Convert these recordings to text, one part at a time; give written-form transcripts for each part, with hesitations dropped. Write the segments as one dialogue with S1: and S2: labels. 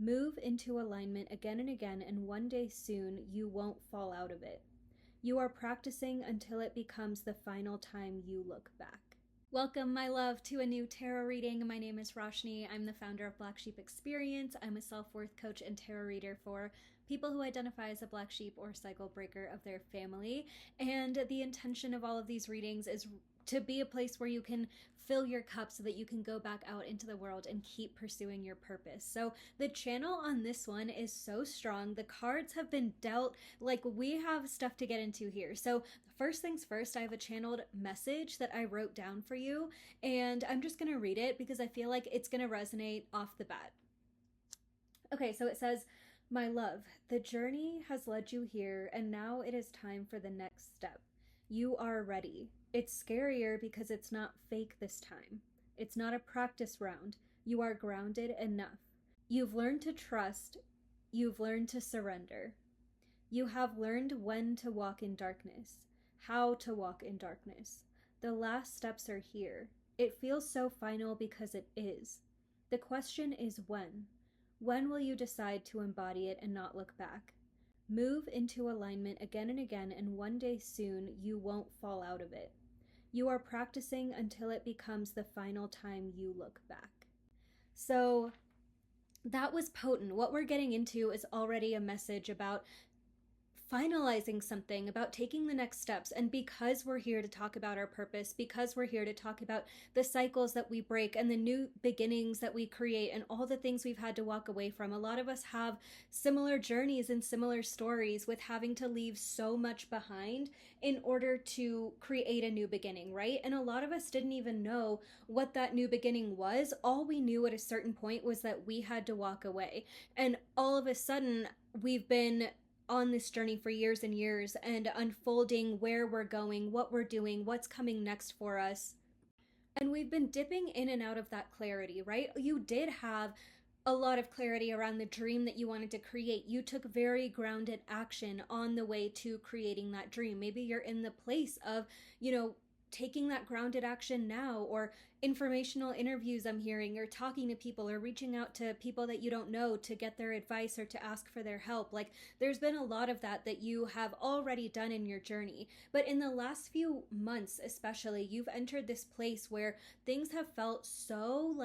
S1: Move into alignment again and again, and one day soon you won't fall out of it. You are practicing until it becomes the final time you look back. Welcome, my love, to a new tarot reading. My name is Roshni. I'm the founder of Black Sheep Experience. I'm a self-worth coach and tarot reader for people who identify as a black sheep or cycle breaker of their family. And the intention of all of these readings is to be a place where you can fill your cup so that you can go back out into the world and keep pursuing your purpose. So the channel on this one is so strong. The cards have been dealt, like we have stuff to get into here. So first things first, I have a channeled message that I wrote down for you, and I'm just gonna read it because I feel like it's gonna resonate off the bat. Okay, so it says, "My love, the journey has led you here, and now it is time for the next step. You are ready. It's scarier because it's not fake this time. It's not a practice round. You are grounded enough. You've learned to trust. You've learned to surrender. You have learned when to walk in darkness, how to walk in darkness. The last steps are here. It feels so final because it is. The question is when. When will you decide to embody it and not look back? Move into alignment again and again, and one day soon you won't fall out of it. You are practicing until it becomes the final time you look back." So that was potent. What we're getting into is already a message about finalizing something, about taking the next steps. And because we're here to talk about our purpose, because we're here to talk about the cycles that we break and the new beginnings that we create and all the things we've had to walk away from, a lot of us have similar journeys and similar stories with having to leave so much behind in order to create a new beginning, right? And a lot of us didn't even know what that new beginning was. All we knew at a certain point was that we had to walk away. And all of a sudden, we've been on this journey for years and years and unfolding where we're going, what we're doing, what's coming next for us. And we've been dipping in and out of that clarity, right? You did have a lot of clarity around the dream that you wanted to create. You took very grounded action on the way to creating that dream. Maybe you're in the place of, taking that grounded action now, or informational interviews I'm hearing, or talking to people, or reaching out to people that you don't know to get their advice or to ask for their help. Like, there's been a lot of that you have already done in your journey. But in the last few months, especially, you've entered this place where things have felt so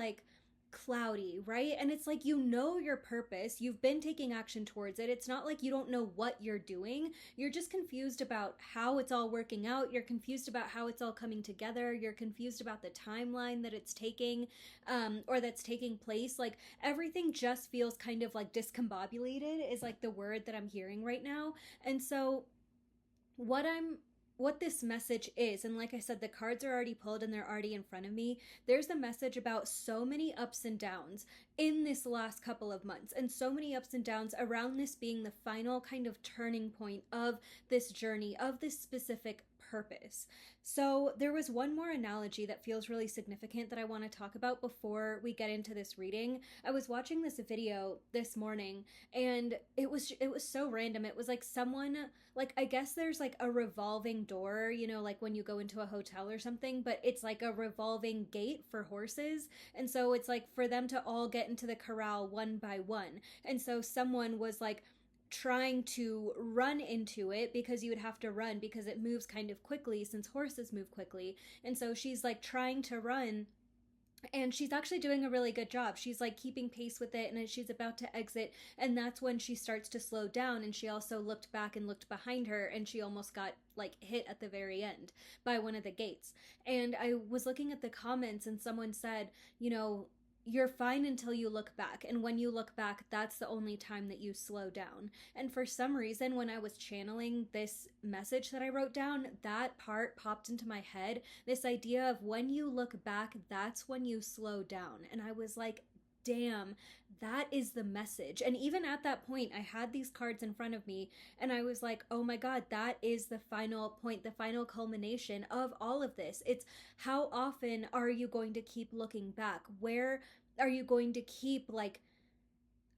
S1: cloudy, right? And it's like, your purpose, you've been taking action towards it. It's not like you don't know what you're doing. You're just confused about how it's all working out. You're confused about how it's all coming together. You're confused about the timeline that it's taking, or that's taking place. Like, everything just feels kind of discombobulated is the word that I'm hearing right now. And so what this message is, and like I said, the cards are already pulled and they're already in front of me. There's the message about so many ups and downs in this last couple of months, and so many ups and downs around this being the final kind of turning point of this journey, of this specific purpose. So there was one more analogy that feels really significant that I want to talk about before we get into this reading. I was watching this video this morning, and it was so random. It was someone, I guess there's a revolving door, when you go into a hotel or something, but it's a revolving gate for horses. And so it's for them to all get into the corral one by one. And so someone was trying to run into it, because you would have to run because it moves kind of quickly since horses move quickly. And so she's trying to run, and she's actually doing a really good job. She's keeping pace with it, and she's about to exit, and that's when she starts to slow down. And she also looked back and looked behind her, and she almost got hit at the very end by one of the gates. And I was looking at the comments, and someone said, you're fine until you look back. And when you look back, that's the only time that you slow down. And for some reason, when I was channeling this message that I wrote down, that part popped into my head. This idea of when you look back, that's when you slow down. And I was like, damn, that is the message. And even at that point, I had these cards in front of me, and I was like, oh my God, that is the final point, the final culmination of all of this. It's how often are you going to keep looking back? Where are you going to keep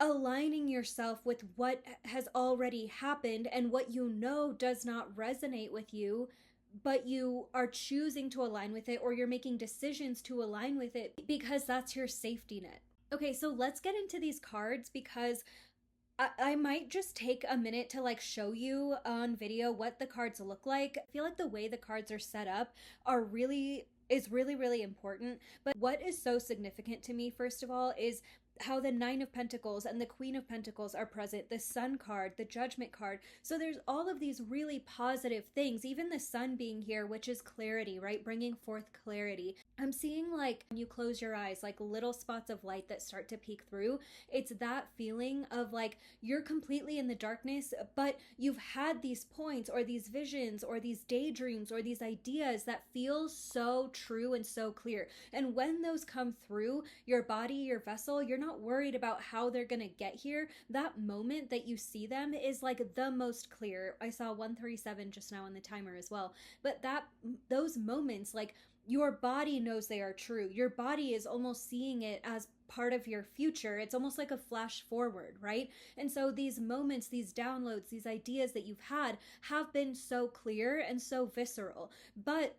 S1: aligning yourself with what has already happened and what does not resonate with you, but you are choosing to align with it, or you're making decisions to align with it because that's your safety net. Okay, so let's get into these cards because I might just take a minute to like show you on video what the cards look like. I feel like the way the cards are set up is really important. But what is so significant to me, first of all, is how the Nine of Pentacles and the Queen of Pentacles are present, the Sun card, the Judgment card. So there's all of these really positive things, even the Sun being here, which is clarity, right? Bringing forth clarity. I'm seeing like when you close your eyes, like little spots of light that start to peek through. It's that feeling of like you're completely in the darkness, but you've had these points or these visions or these daydreams or these ideas that feel so true and so clear. And when those come through your body, your vessel, you're not worried about how they're going to get here. That moment that you see them is like the most clear. I saw 137 just now on the timer as well. But those moments, like, your body knows they are true. Your body is almost seeing it as part of your future. It's almost like a flash forward, right? And so these moments, these downloads, these ideas that you've had have been so clear and so visceral. But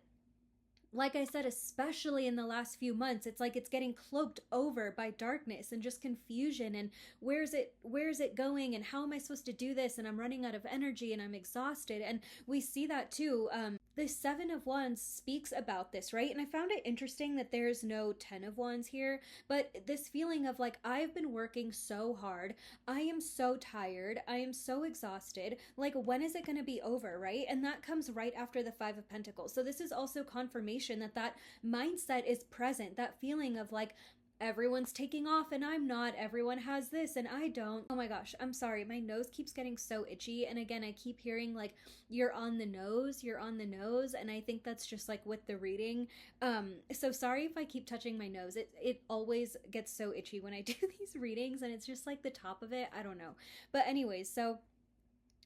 S1: like I said, especially in the last few months, it's like it's getting cloaked over by darkness and just confusion and where's it going and how am I supposed to do this, and I'm running out of energy and I'm exhausted. And we see that too. The Seven of Wands speaks about this, right? And I found it interesting that there's no Ten of Wands here, but this feeling of like, I've been working so hard, I am so tired, I am so exhausted, like when is it going to be over, right? And that comes right after the Five of Pentacles. So this is also confirmation that that mindset is present, that feeling of like, everyone's taking off and I'm not, everyone has this and I don't. Oh my gosh, I'm sorry, my nose keeps getting so itchy. And again, I keep hearing like, you're on the nose, you're on the nose. And I think that's just like with the reading. So sorry if I keep touching my nose. It always gets so itchy when I do these readings, and it's just like the top of it. I don't know. But anyways, so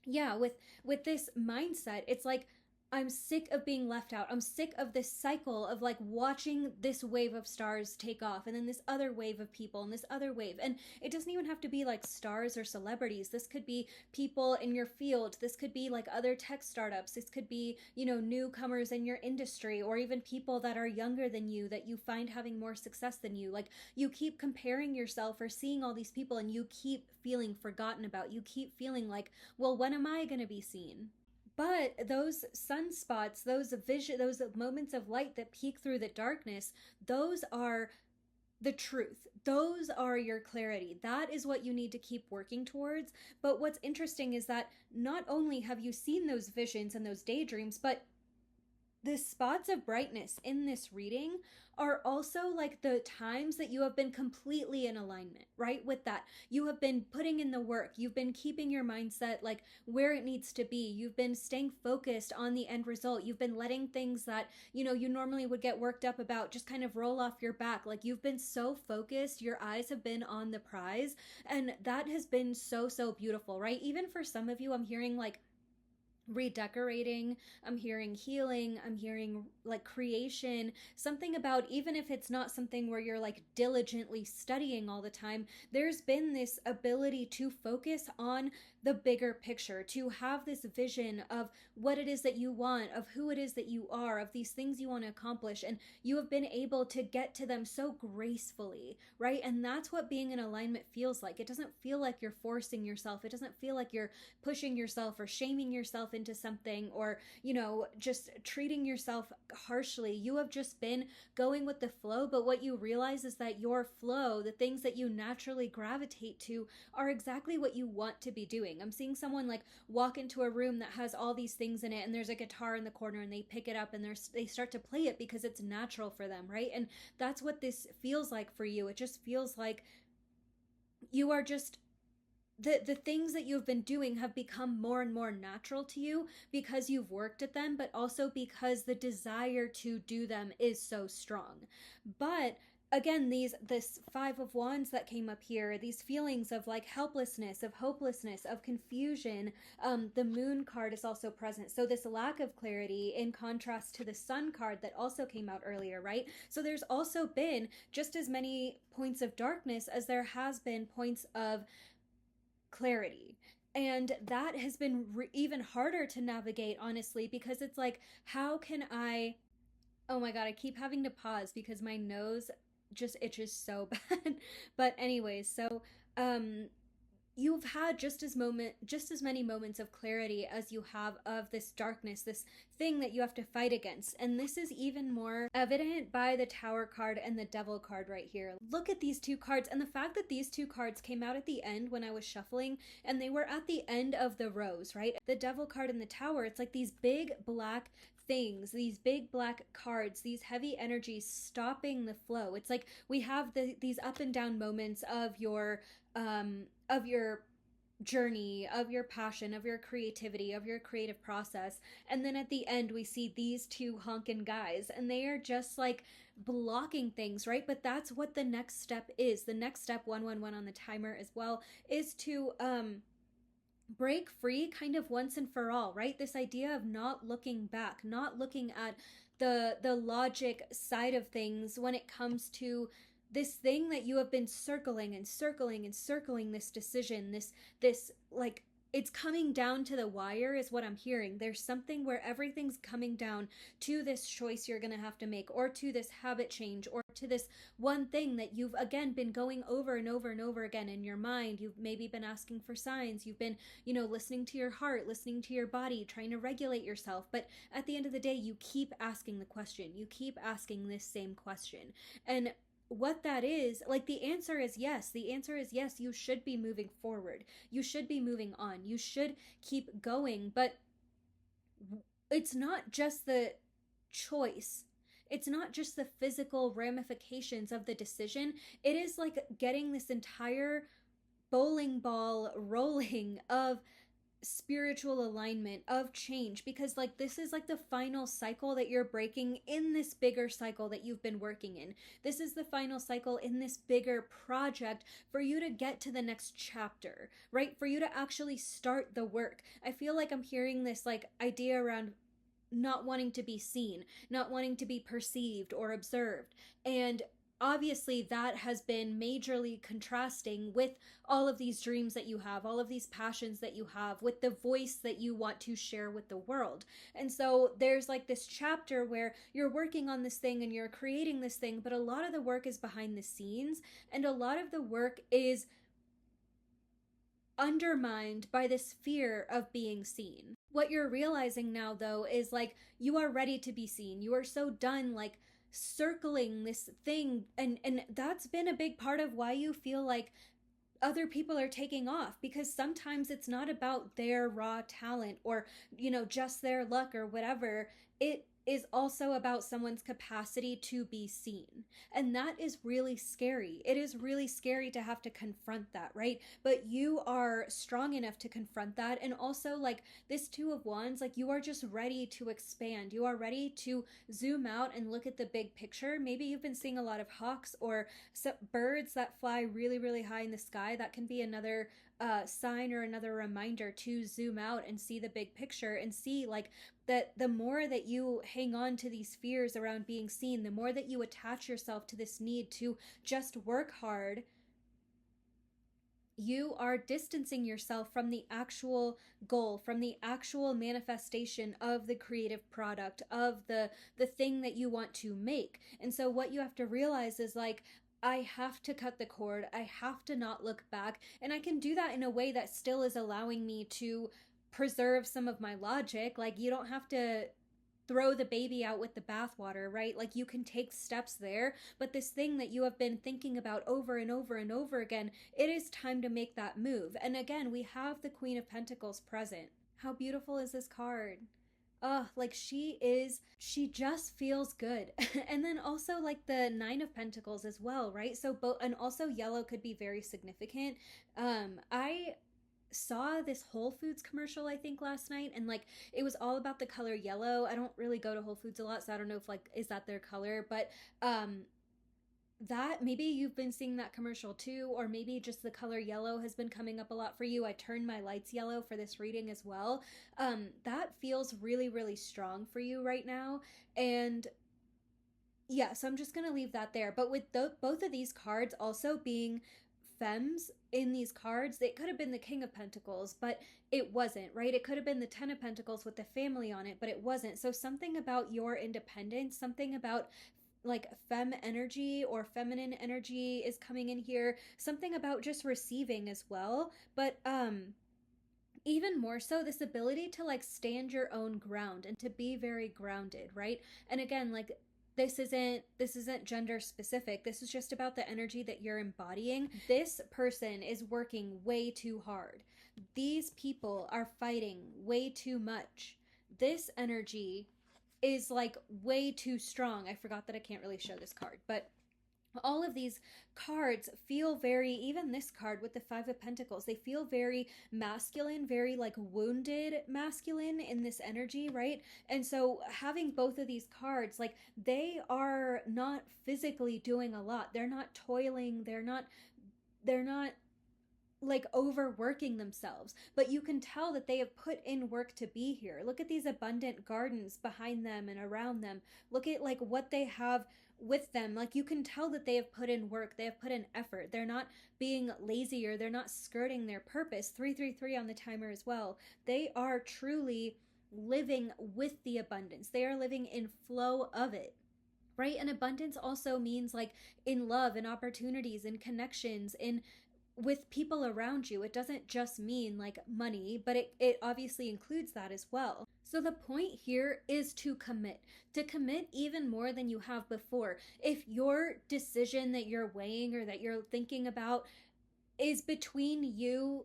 S1: yeah, with this mindset, it's like, I'm sick of being left out. I'm sick of this cycle of like watching this wave of stars take off and then this other wave of people and this other wave. And it doesn't even have to be like stars or celebrities. This could be people in your field. This could be like other tech startups. This could be, you know, newcomers in your industry, or even people that are younger than you that you find having more success than you. Like, you keep comparing yourself or seeing all these people and you keep feeling forgotten about. You keep feeling like, well, when am I going to be seen? But those sunspots, those moments of light that peek through the darkness, those are the truth. Those are your clarity. That is what you need to keep working towards. But what's interesting is that not only have you seen those visions and those daydreams, but the spots of brightness in this reading are also like the times that you have been completely in alignment, right? With that, you have been putting in the work. You've been keeping your mindset like where it needs to be. You've been staying focused on the end result. You've been letting things that, you know, you normally would get worked up about just kind of roll off your back. Like, you've been so focused. Your eyes have been on the prize. And that has been so, so beautiful, right? Even for some of you, I'm hearing like redecorating, I'm hearing healing, I'm hearing like creation, something about, even if it's not something where you're like diligently studying all the time, there's been this ability to focus on the bigger picture, to have this vision of what it is that you want, of who it is that you are, of these things you want to accomplish, and you have been able to get to them so gracefully, right? And that's what being in alignment feels like. It doesn't feel like you're forcing yourself. It doesn't feel like you're pushing yourself or shaming yourself into something, or, you know, just treating yourself harshly. You have just been going with the flow, but what you realize is that your flow, the things that you naturally gravitate to, are exactly what you want to be doing. I'm seeing someone like walk into a room that has all these things in it, and there's a guitar in the corner, and they pick it up and they start to play it because it's natural for them, right? And that's what this feels like for you. It just feels like you are just, the things that you've been doing have become more and more natural to you because you've worked at them, but also because the desire to do them is so strong. But again, this Five of Wands that came up here, these feelings of like helplessness, of hopelessness, of confusion. The Moon card is also present, so this lack of clarity in contrast to the Sun card that also came out earlier, right? So there's also been just as many points of darkness as there has been points of clarity. And that has been even harder to navigate, honestly, because it's like, how can I, oh my God, I keep having to pause because my nose just itches so bad. But anyways, so um you've had just as many moments of clarity as you have of this darkness, this thing that you have to fight against. And this is even more evident by the Tower card and the Devil card right here. Look at these two cards, and the fact that these two cards came out at the end when I was shuffling, and they were at the end of the rows, right? The Devil card and the Tower, it's like these big black things, these big black cards, these heavy energies stopping the flow. It's like we have these up and down moments of your journey, of your passion, of your creativity, of your creative process. And then at the end, we see these two honkin' guys, and they are just like blocking things, right? But that's what the next step is. The next step, 111 on the timer as well, is to break free kind of once and for all, right? This idea of not looking back, not looking at the logic side of things when it comes to this thing that you have been circling and circling and circling, this decision, this like, it's coming down to the wire is what I'm hearing. There's something where everything's coming down to this choice you're going to have to make, or to this habit change, or to this one thing that you've again been going over and over and over again in your mind. You've maybe been asking for signs. You've been, listening to your heart, listening to your body, trying to regulate yourself. But at the end of the day, you keep asking the question. You keep asking this same question. And what that is, like, the answer is yes. The answer is yes. You should be moving forward. You should be moving on. You should keep going. But it's not just the choice. It's not just the physical ramifications of the decision. It is like getting this entire bowling ball rolling of spiritual alignment, of change, because like this is like the final cycle that you're breaking in this bigger cycle that you've been working in. This is the final cycle in this bigger project for you to get to the next chapter, right? For you to actually start the work. I feel like I'm hearing this like idea around not wanting to be seen, not wanting to be perceived or observed. And obviously that has been majorly contrasting with all of these dreams that you have, all of these passions that you have, with the voice that you want to share with the world. And so there's like this chapter where you're working on this thing and you're creating this thing, but a lot of the work is behind the scenes, and a lot of the work is undermined by this fear of being seen. What you're realizing now, though, is like you are ready to be seen. You are so done, like, circling this thing, and that's been a big part of why you feel like other people are taking off, because sometimes it's not about their raw talent or just their luck or whatever. It is also about someone's capacity to be seen, and that is really scary. It is really scary to have to confront that, right? But you are strong enough to confront that. And also, like, this Two of Wands, like, you are just ready to expand. You are ready to zoom out and look at the big picture. Maybe you've been seeing a lot of hawks or birds that fly really, really high in the sky. That can be another sign or another reminder to zoom out and see the big picture, and see like that the more that you hang on to these fears around being seen, the more that you attach yourself to this need to just work hard, you are distancing yourself from the actual goal, from the actual manifestation of the creative product, of the thing that you want to make. And so what you have to realize is like, I have to cut the cord. I have to not look back. And I can do that in a way that still is allowing me to preserve some of my logic. Like, you don't have to throw the baby out with the bathwater, right? Like, you can take steps there, but this thing that you have been thinking about over and over and over again, it is time to make that move. And again, we have the Queen of Pentacles present. How beautiful is this card? Oh, like, she just feels good. And then also like the Nine of Pentacles as well, right? So both, and also yellow could be very significant. I saw this Whole Foods commercial, I think, last night, and like it was all about the color yellow. I don't really go to Whole Foods a lot, so I don't know if like, is that their color? But that, maybe you've been seeing that commercial too, or maybe just the color yellow has been coming up a lot for you. I turned my lights yellow for this reading as well. That feels really, really strong for you right now. And yeah, so I'm just gonna leave that there. But with both of these cards also being femmes in these cards, it could have been the King of Pentacles, but it wasn't, right? It could have been the Ten of Pentacles with the family on it, but it wasn't. So something about your independence, something about like femme energy or feminine energy is coming in here. Something about just receiving as well. But even more so, this ability to like stand your own ground and to be very grounded, right? And again, like this isn't gender specific. This is just about the energy that you're embodying. This person is working way too hard. These people are fighting way too much. This energy is like way too strong. I forgot that I can't really show this card, but all of these cards feel very, even this card with the Five of Pentacles, they feel very masculine, very like wounded masculine in this energy, right? And so having both of these cards, like they are not physically doing a lot. They're not toiling. They're not like overworking themselves, but you can tell that they have put in work to be here. Look at these abundant gardens behind them and around them. Look at like what they have with them. Like you can tell that they have put in work, they have put in effort. They're not being lazy or they're not skirting their purpose. 333 on the timer as well. They are truly living with the abundance. They are living in flow of it. Right? And abundance also means like in love and opportunities and connections, in with people around you. It doesn't just mean like money, but it obviously includes that as well. So the point here is to commit even more than you have before. If your decision that you're weighing or that you're thinking about is between you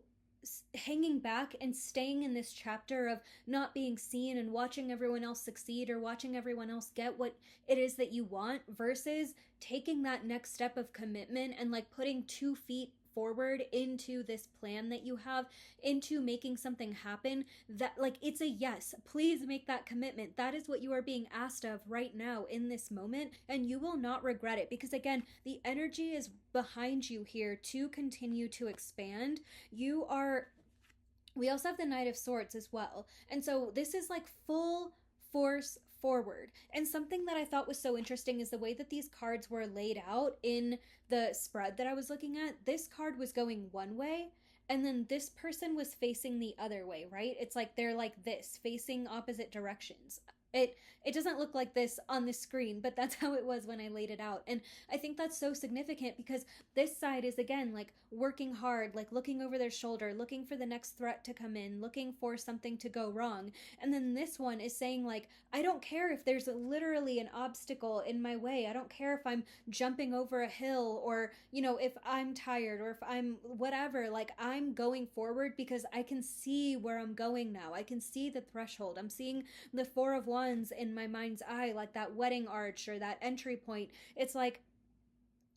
S1: hanging back and staying in this chapter of not being seen and watching everyone else succeed or watching everyone else get what it is that you want, versus taking that next step of commitment and like putting 2 feet forward into this plan that you have, into making something happen, that like it's a yes, please make that commitment. That is what you are being asked of right now in this moment, and you will not regret it, because again, the energy is behind you here to continue to expand. We also have the Knight of Swords as well, and so this is like full force forward. And something that I thought was so interesting is the way that these cards were laid out in the spread that I was looking at. This card was going one way, and then this person was facing the other way, right? It's like they're like this, facing opposite directions. It doesn't look like this on the screen, but that's how it was when I laid it out. And I think that's so significant, because this side is again like working hard, like looking over their shoulder, looking for the next threat to come in, looking for something to go wrong. And then this one is saying like, I don't care if there's literally an obstacle in my way. I don't care if I'm jumping over a hill, or if I'm tired, or if I'm whatever, like I'm going forward because I can see where I'm going now. I can see the threshold. I'm seeing the Four of Wands in my mind's eye, like that wedding arch or that entry point. It's like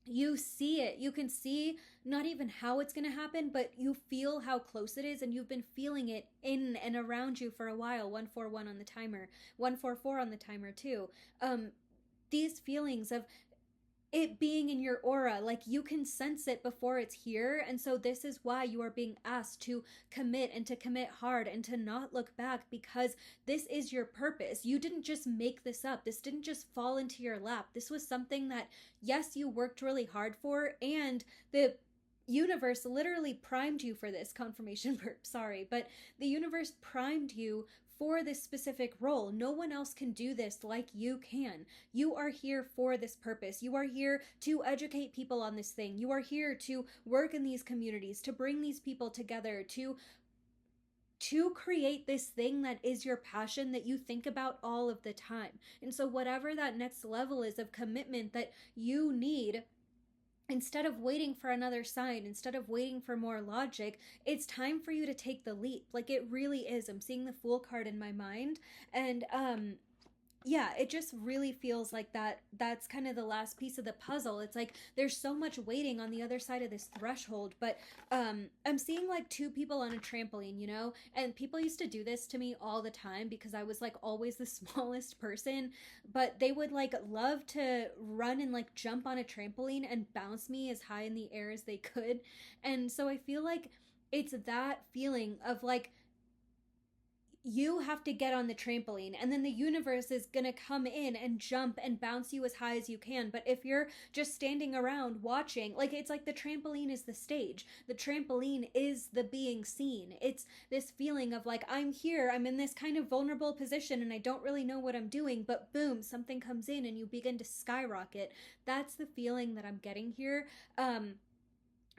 S1: you see it. You can see not even how it's going to happen, but you feel how close it is, and you've been feeling it in and around you for a while. 141 on the timer, 144 on the timer too. These feelings of it being in your aura, like you can sense it before it's here. And so this is why you are being asked to commit, and to commit hard, and to not look back, because this is your purpose. You didn't just make this up. This didn't just fall into your lap. This was something that, yes, you worked really hard for, and the universe literally primed you for this. Confirmation burp, sorry, but the universe primed you for this specific role. No one else can do this like you can. You are here for this purpose. You are here to educate people on this thing. You are here to work in these communities, to bring these people together, to create this thing that is your passion, that you think about all of the time. And so whatever that next level is of commitment that you need, instead of waiting for another sign, instead of waiting for more logic, it's time for you to take the leap. Like it really is. I'm seeing the Fool card in my mind, and yeah, it just really feels like that's kind of the last piece of the puzzle. It's like there's so much waiting on the other side of this threshold, but I'm seeing like 2 people on a trampoline, and people used to do this to me all the time because I was like always the smallest person, but they would like love to run and like jump on a trampoline and bounce me as high in the air as they could. And so I feel like it's that feeling of like you have to get on the trampoline, and then the universe is gonna come in and jump and bounce you as high as you can. But if you're just standing around watching, like, it's like the trampoline is the stage, the trampoline is the being seen. It's this feeling of like, I'm here, I'm in this kind of vulnerable position and I don't really know what I'm doing, but boom, something comes in and you begin to skyrocket. That's the feeling that I'm getting here.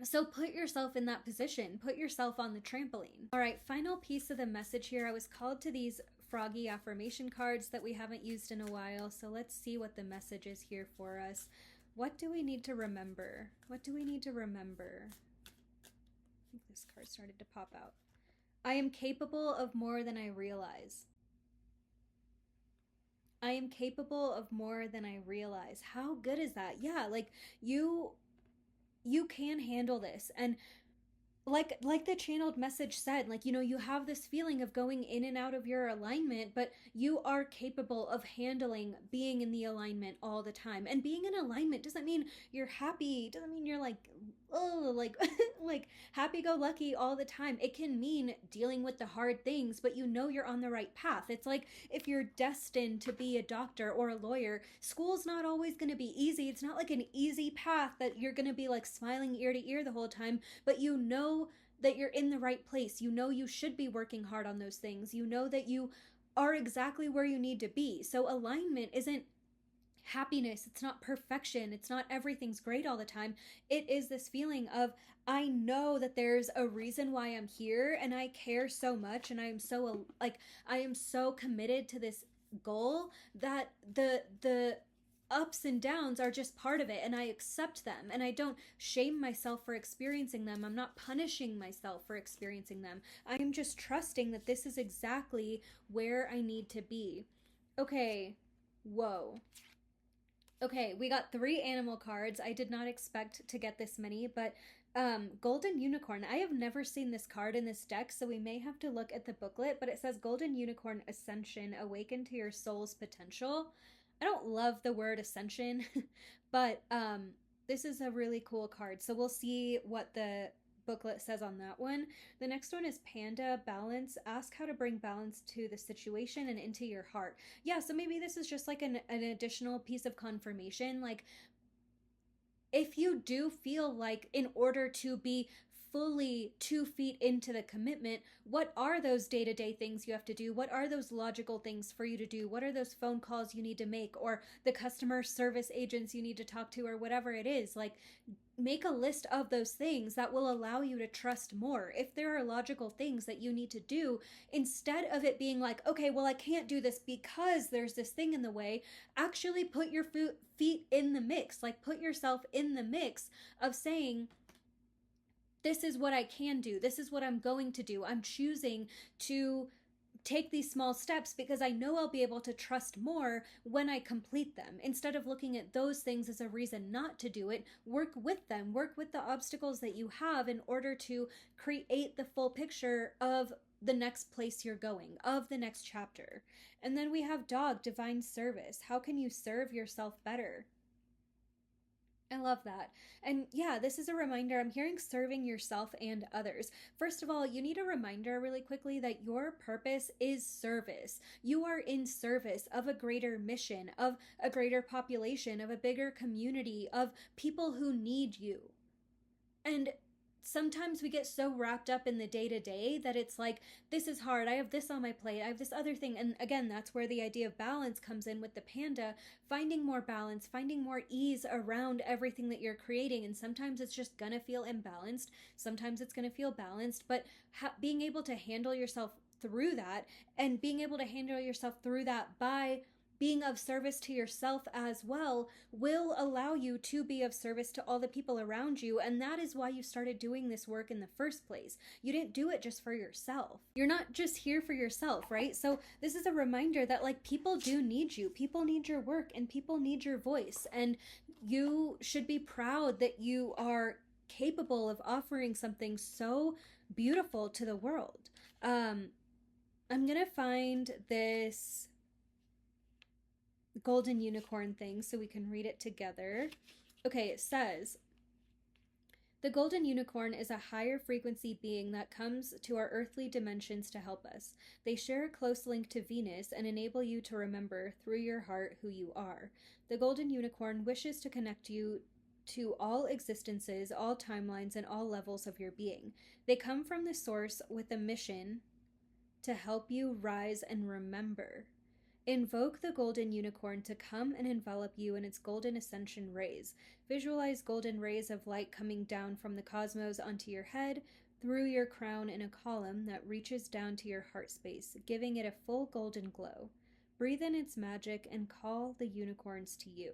S1: So put yourself in that position. Put yourself on the trampoline. All right, final piece of the message here. I was called to these froggy affirmation cards that we haven't used in a while. So let's see what the message is here for us. What do we need to remember? What do we need to remember? I think this card started to pop out. I am capable of more than I realize. I am capable of more than I realize. How good is that? Yeah, like you can handle this. And like the channeled message said, like, you know, you have this feeling of going in and out of your alignment, but you are capable of handling being in the alignment all the time. And being in alignment doesn't mean you're happy, doesn't mean you're like, oh, like like happy-go-lucky all the time. It can mean dealing with the hard things, but you know you're on the right path. It's like if you're destined to be a doctor or a lawyer, school's not always going to be easy. It's not like an easy path that you're going to be like smiling ear to ear the whole time, but you know that you're in the right place. You know you should be working hard on those things. You know that you are exactly where you need to be. So alignment isn't happiness, it's not perfection, it's not everything's great all the time. It is this feeling of, I know that there's a reason why I'm here, and I care so much, and I am so like, I am so committed to this goal that the ups and downs are just part of it, and I accept them, and I don't shame myself for experiencing them. I'm not punishing myself for experiencing them. I am just trusting that this is exactly where I need to be. Okay, whoa. Okay, we got 3 animal cards. I did not expect to get this many, but Golden Unicorn. I have never seen this card in this deck, so we may have to look at the booklet, but it says Golden Unicorn Ascension, awaken to your soul's potential. I don't love the word ascension, but this is a really cool card. So we'll see what the booklet says on that one. The next one is Panda, balance. Ask how to bring balance to the situation and into your heart. Yeah, so maybe this is just like an additional piece of confirmation. Like, if you do feel like in order to be fully 2 feet into the commitment, what are those day-to-day things you have to do? What are those logical things for you to do? What are those phone calls you need to make, or the customer service agents you need to talk to, or whatever it is? Like, make a list of those things that will allow you to trust more. If there are logical things that you need to do, instead of it being like, okay, well, I can't do this because there's this thing in the way, actually put your feet in the mix. Like, put yourself in the mix of saying, this is what I can do. This is what I'm going to do. I'm choosing to take these small steps because I know I'll be able to trust more when I complete them. Instead of looking at those things as a reason not to do it, work with them. Work with the obstacles that you have in order to create the full picture of the next place you're going, of the next chapter. And then we have Dog, divine service. How can you serve yourself better? I love that. And yeah, this is a reminder. I'm hearing serving yourself and others. First of all, you need a reminder really quickly that your purpose is service. You are in service of a greater mission, of a greater population, of a bigger community, of people who need you. And sometimes we get so wrapped up in the day-to-day that it's like, this is hard, I have this on my plate, I have this other thing. And again, that's where the idea of balance comes in with the panda, finding more balance, finding more ease around everything that you're creating. And sometimes it's just gonna feel imbalanced, sometimes it's gonna feel balanced, but being able to handle yourself through that, and being able to handle yourself through that by being of service to yourself as well, will allow you to be of service to all the people around you. And that is why you started doing this work in the first place. You didn't do it just for yourself. You're not just here for yourself, right? So this is a reminder that, like, people do need you. People need your work, and people need your voice. And you should be proud that you are capable of offering something so beautiful to the world. I'm gonna find this Golden Unicorn thing so we can read it together. Okay, it says, The golden unicorn is a higher frequency being that comes to our earthly dimensions to help us. They share a close link to Venus and enable you to remember through your heart who you are. The golden unicorn wishes to connect you to all existences, all timelines, and all levels of your being. They come from the source with a mission to help you rise and remember. Invoke the golden unicorn to come and envelop you in its golden ascension rays. Visualize golden rays of light coming down from the cosmos onto your head, through your crown in a column that reaches down to your heart space, giving it a full golden glow. Breathe in its magic and call the unicorns to you.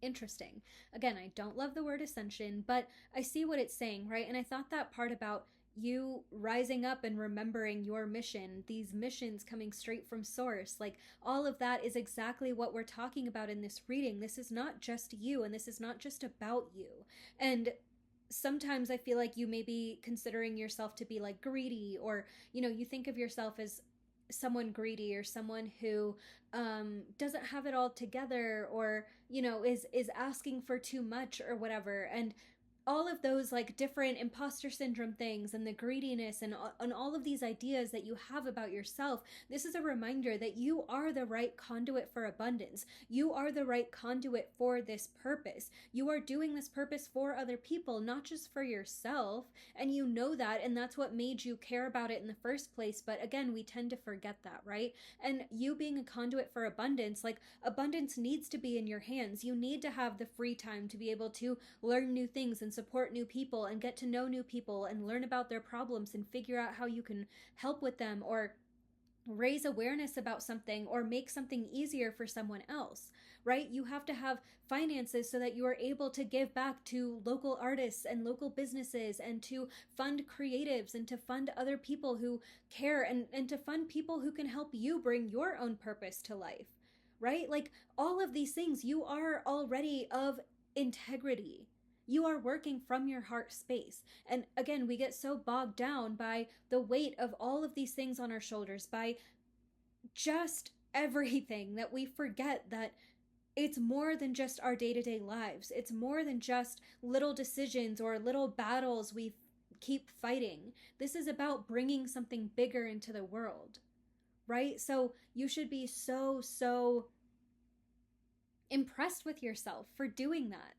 S1: Interesting. Again, I don't love the word ascension, but I see what it's saying, right? And I thought that part about you rising up and remembering your mission, these missions coming straight from source, like all of that is exactly what we're talking about in this reading. This is not just you, and this is not just about you. And sometimes I feel like you may be considering yourself to be like greedy, or you think of yourself as someone greedy or someone who doesn't have it all together, or is asking for too much or whatever. And all of those like different imposter syndrome things and the greediness and all of these ideas that you have about yourself, this is a reminder that you are the right conduit for abundance. You are the right conduit for this purpose. You are doing this purpose for other people, not just for yourself. And you know that, and that's what made you care about it in the first place. But again, we tend to forget that, right? And you being a conduit for abundance, like abundance needs to be in your hands. You need to have the free time to be able to learn new things and support new people and get to know new people and learn about their problems and figure out how you can help with them, or raise awareness about something, or make something easier for someone else, right? You have to have finances so that you are able to give back to local artists and local businesses, and to fund creatives, and to fund other people who care, and to fund people who can help you bring your own purpose to life, right? Like all of these things, you are already of integrity. You are working from your heart space. And again, we get so bogged down by the weight of all of these things on our shoulders, by just everything, that we forget that it's more than just our day-to-day lives. It's more than just little decisions or little battles we keep fighting. This is about bringing something bigger into the world, right? So you should be so impressed with yourself for doing that.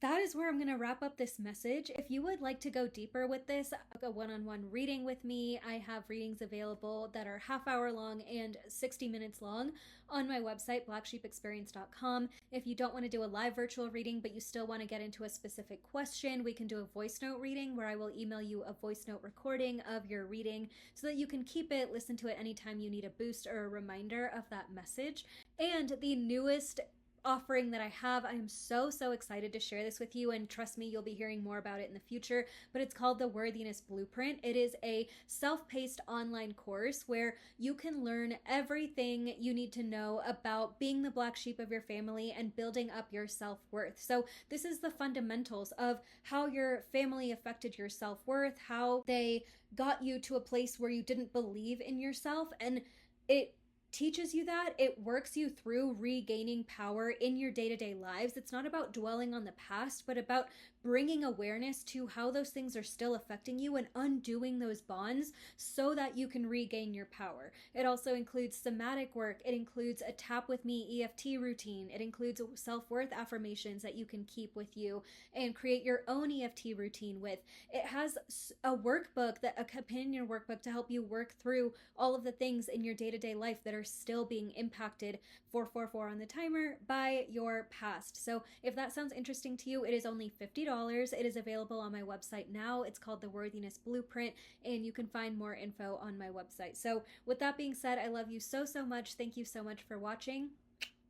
S1: That is where I'm going to wrap up this message. If you would like to go deeper with this, a one-on-one reading with me, I have readings available that are half-hour long and 60 minutes long on my website, blacksheepexperience.com. If you don't want to do a live virtual reading, but you still want to get into a specific question, we can do a voice note reading where I will email you a voice note recording of your reading so that you can keep it, listen to it anytime you need a boost or a reminder of that message. And the newest offering that I have, I am so excited to share this with you, and trust me, you'll be hearing more about it in the future, but it's called the Worthiness Blueprint. It is a self-paced online course where you can learn everything you need to know about being the black sheep of your family and building up your self-worth. So this is the fundamentals of how your family affected your self-worth, how they got you to a place where you didn't believe in yourself, and it teaches you that. It works you through regaining power in your day-to-day lives. It's not about dwelling on the past, but about bringing awareness to how those things are still affecting you and undoing those bonds so that you can regain your power. It also includes somatic work. It includes a Tap With Me EFT routine. It includes self-worth affirmations that you can keep with you and create your own EFT routine with. It has a workbook, a companion workbook to help you work through all of the things in your day-to-day life that are still being impacted 444 on the timer by your past. So if that sounds interesting to you, it is only $50. It is available on my website now. It's called the Worthiness Blueprint, and you can find more info on my website. So with that being said, I love you so much. Thank you so much for watching,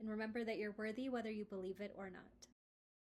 S1: and remember that you're worthy whether you believe it or not.